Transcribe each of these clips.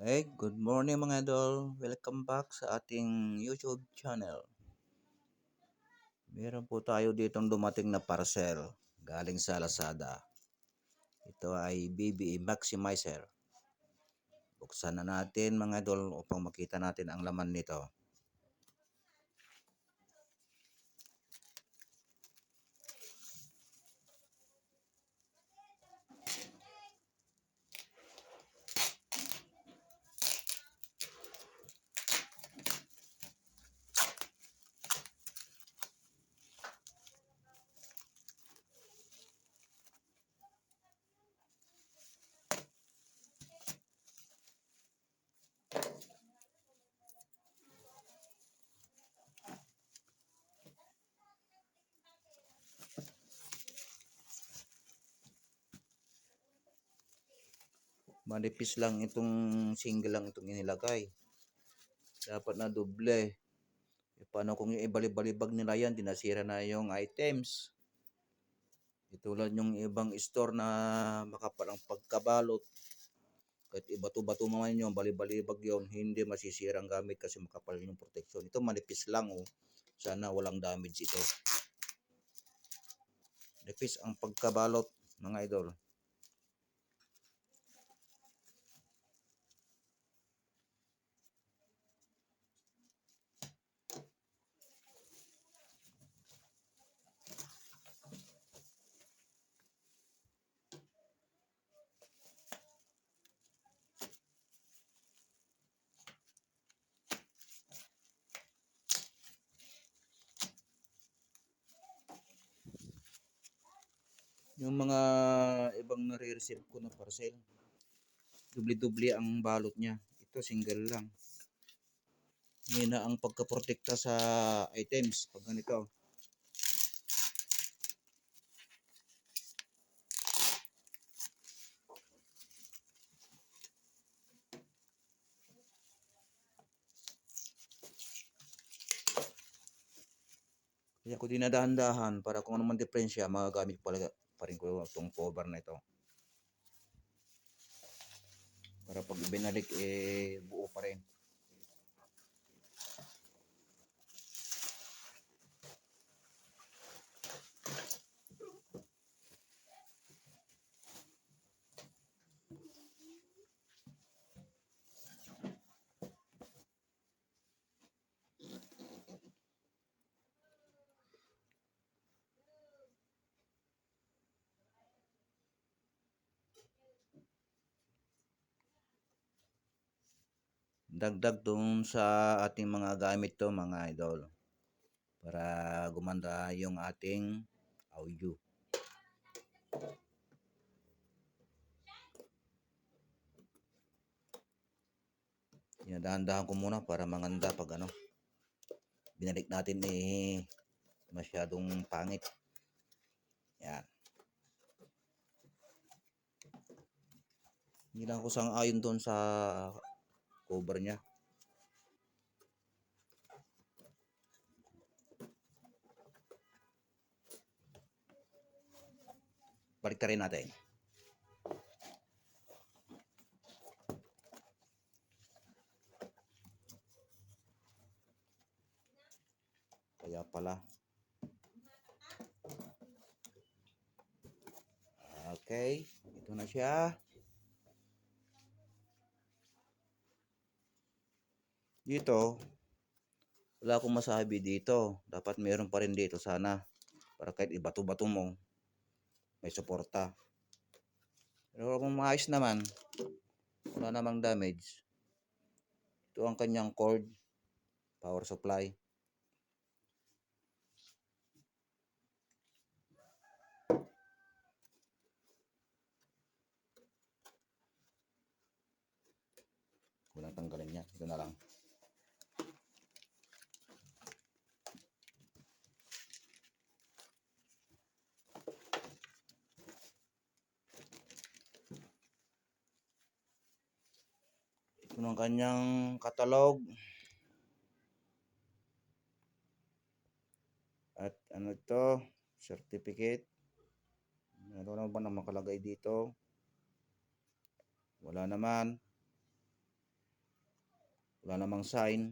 Hey, good morning mga idol. Welcome back sa ating YouTube channel. Meron po tayo ditong dumating na parcel galing sa Lazada. Ito ay BBA Maximizer. Buksan na natin mga idol upang makita natin ang laman nito. Manipis lang itong single lang itong inilagay. Dapat na doble. Paano kung yung ibalibag nila yan, dinasira na yung items. Tulad yung ibang store na makapal ang pagkabalot. Kahit ibato-bato man yun, bali-balibag yun, hindi masisira ang gamit kasi makapal yung protection. Ito manipis lang oh. Sana walang damage ito. Nipis ang pagkabalot mga idol. Yung mga ibang nare-receive ko na parcel, dubli-dubli ang balot niya. Ito single lang. Hindi na ang pagkaprotekta sa items pag ganito. Kaya ko dinadahan-dahan para kung ano man diferensya, magagamit ko pa rin ko itong cover na ito. Para pag binalik, buo pa rin. Dagdag dun sa ating mga gamit to mga idol. Para gumanda yung ating audio. Dahan-dahan ko muna para manganda pag binalik natin masyadong pangit. Yan. Hindi lang ako sang-ayon doon sa cover niya. Balik rin natin. Kaya pala. Okay, ito na siya. Dito, wala akong masabi dito. Dapat meron pa rin dito sana. Para kahit ibato-bato mo, may suporta. Pero kung maayos naman, wala namang damage. Ito ang kanyang cord, power supply. Walang tanggalin niya. Ito na lang. Ito ang kanyang catalog. At ano ito? Certificate. Ano naman ba na makalagay dito? Wala naman. Wala namang sign.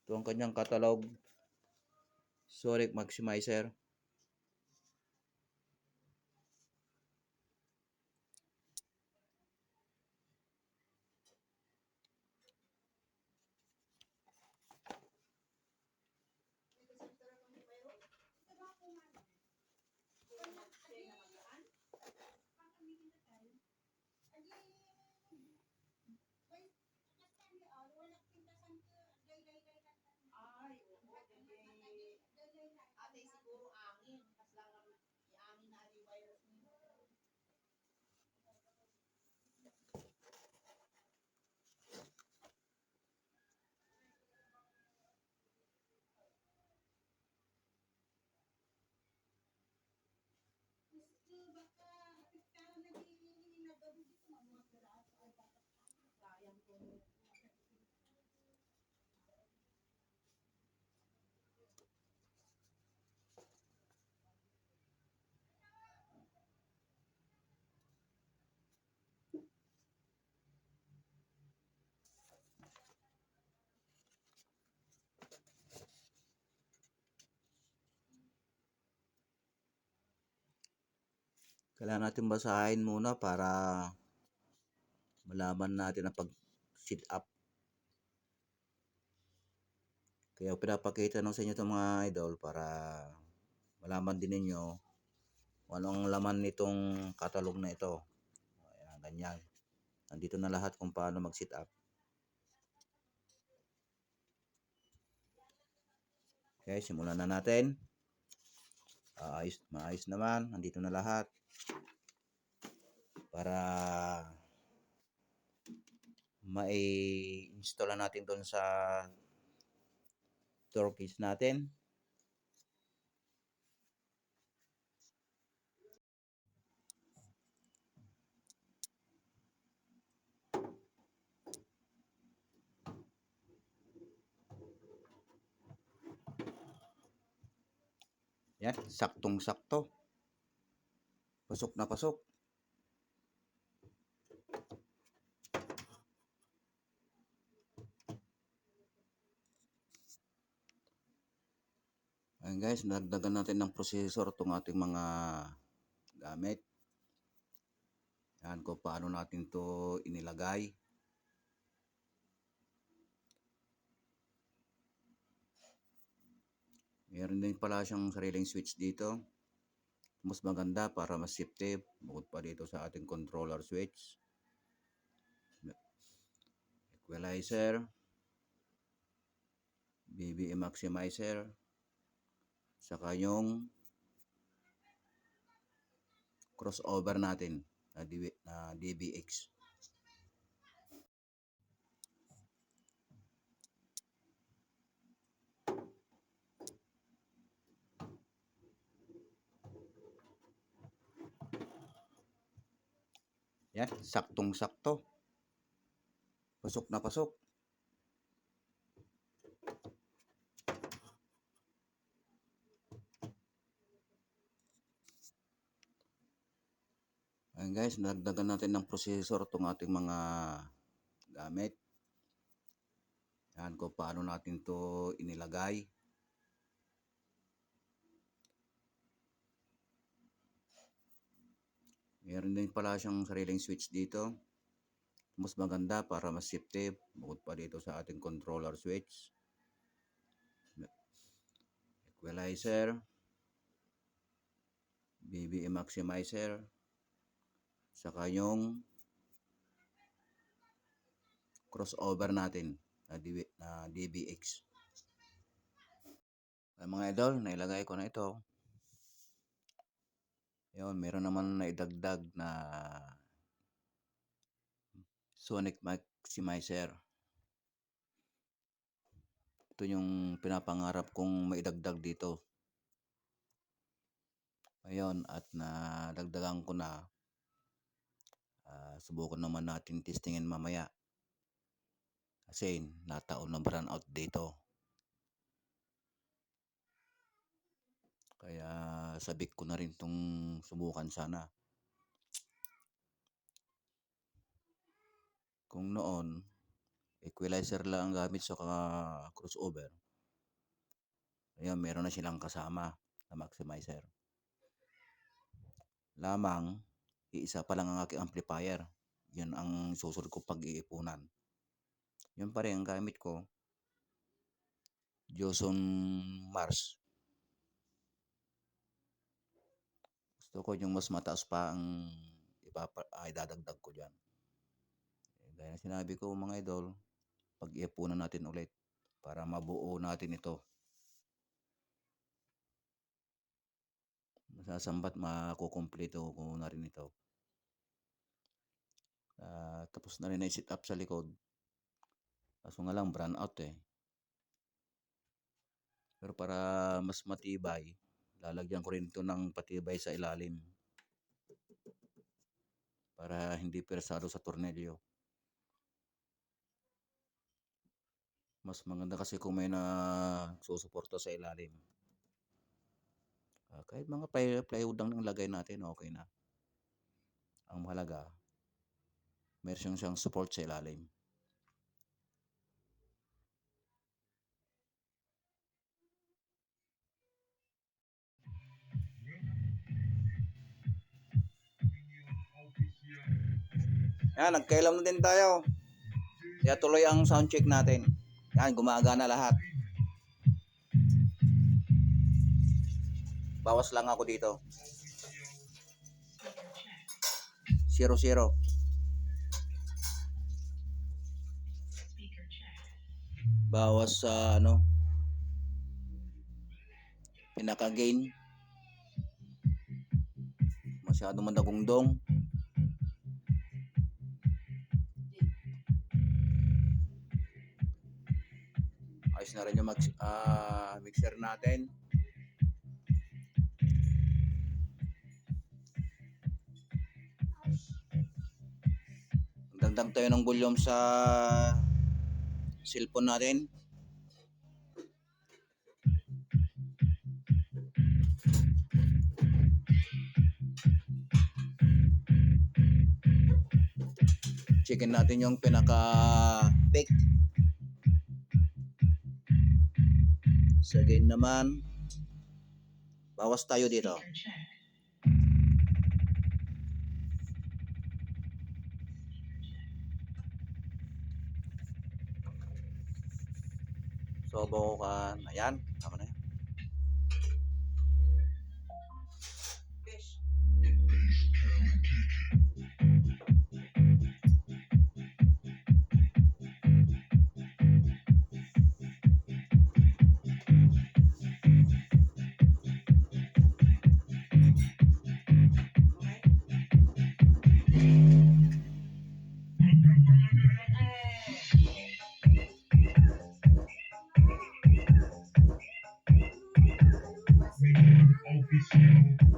Ito ang kanyang catalog. Sonic Maximizer. Kailangan natin basahin muna para malaman natin ang pag-sit up. Kaya pinapakita nung sa inyo itong mga idol para malaman din ninyo kung anong laman nitong catalog na ito. Ayan, ganyan. Nandito na lahat kung paano mag-sit up. Okay, simulan na natin. Maayos naman. Nandito na lahat. Para mai-install natin doon sa door case natin. Yan, saktong-sakto. Pasok na pasok. Ayan guys, nagdagan natin ng processor itong ating mga gamit. Yan kung paano natin to inilagay. Meron din pala siyang sariling switch dito. Mas maganda para mas safety bukod pa dito sa ating controller switch. Equalizer. BBM maximizer. Saka yung crossover natin na DBX. Yan, saktong-sakto. Pasok na pasok. Ayan guys, nagdagan natin ng processor itong ating mga gamit. Yan kung paano natin to inilagay. Meron din pala siyang sariling switch dito. Mas maganda para mas safety bukod pa dito sa ating controller switch. Equalizer. BBM maximizer. Saka yung crossover natin na DBX. Ay, mga idol, nailagay ko na ito. Yun, meron naman naidagdag na Sonic Maximizer. Ito yung pinapangarap kong maidagdag dito. Ayun, at nadagdagan ko na. Subukan naman natin testingin mamaya. Kasi nataon na brand out dito. Kaya sabik ko na rin itong subukan sana. Kung noon, equalizer lang ang gamit sa crossover. Ngayon, meron na silang kasama na maximizer. Lamang, iisa pa lang ang aking amplifier. Yun ang susunod ko pag-iipunan. Yun pa rin ang gamit ko. Joson Mars. Gusto ko yung mas mataas pa ang idadagdag ko dyan. Gaya ng sinabi ko mga idol, pag-iipunan natin ulit para mabuo natin ito. Masasambat makukumpleto ko na rin ito. Tapos na rin i-sit up sa likod. Kaso nga lang brown out eh. Pero para mas matibay, lalagyan ko rin ito ng patibay sa ilalim. Para hindi persado sa tornilyo. Mas maganda kasi kung may na susuporta sa ilalim. Kahit mga plywood lang ng lagay natin, okay na. Ang mahalaga, meron siyang support sa ilalim. Yan, nagkailam na din tayo. Kaya tuloy ang sound check natin. Yan, gumagana lahat. Bawas lang ako dito. 0-0. Bawas sa pinaka-gain. Masyadong mandagungdong. Ayos na rin yung mixer natin. Dagdag tayo ng volume sa cellphone natin. Checkin natin yung pinaka-peak. Sa gain naman, bawas tayo dito. So, bukan. Ayan. Tama na yan. Official.